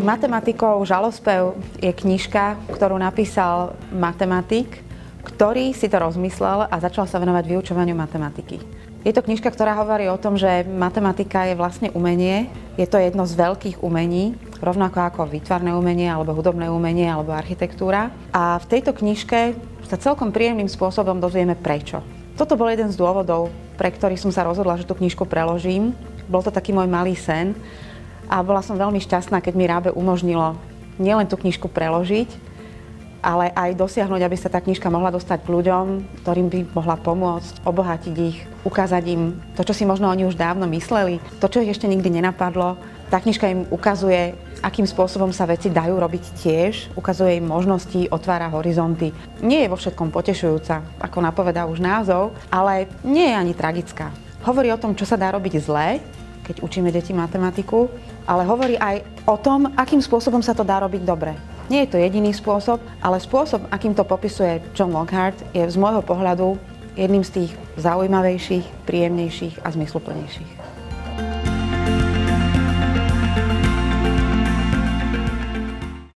Matematikou žalospev je knižka, ktorú napísal matematik, ktorý si to rozmyslel a začal sa venovať vyučovaniu matematiky. Je to knižka, ktorá hovorí o tom, že matematika je vlastne umenie. Je to jedno z veľkých umení, rovnako ako výtvarné umenie, alebo hudobné umenie, alebo architektúra. A v tejto knižke sa celkom príjemným spôsobom dozvieme prečo. Toto bol jeden z dôvodov, pre ktorý som sa rozhodla, že tú knižku preložím. Bol to taký môj malý sen a bola som veľmi šťastná, keď mi Rábe umožnilo nielen tú knižku preložiť, ale aj dosiahnuť, aby sa tá knižka mohla dostať k ľuďom, ktorým by mohla pomôcť, obohatiť ich, ukázať im to, čo si možno oni už dávno mysleli, to, čo ich ešte nikdy nenapadlo. Tá knižka im ukazuje, akým spôsobom sa veci dajú robiť tiež, ukazuje im možnosti, otvára horizonty. Nie je vo všetkom potešujúca, ako napovedá už názov, ale nie je ani tragická. Hovorí o tom, čo sa dá robiť zle, keď učíme deti matematiku, ale hovorí aj o tom, akým spôsobom sa to dá robiť dobre. Nie je to jediný spôsob, ale spôsob, akým to popisuje John Lockhart, je z môjho pohľadu jedným z tých zaujímavejších, príjemnejších a zmysluplnejších.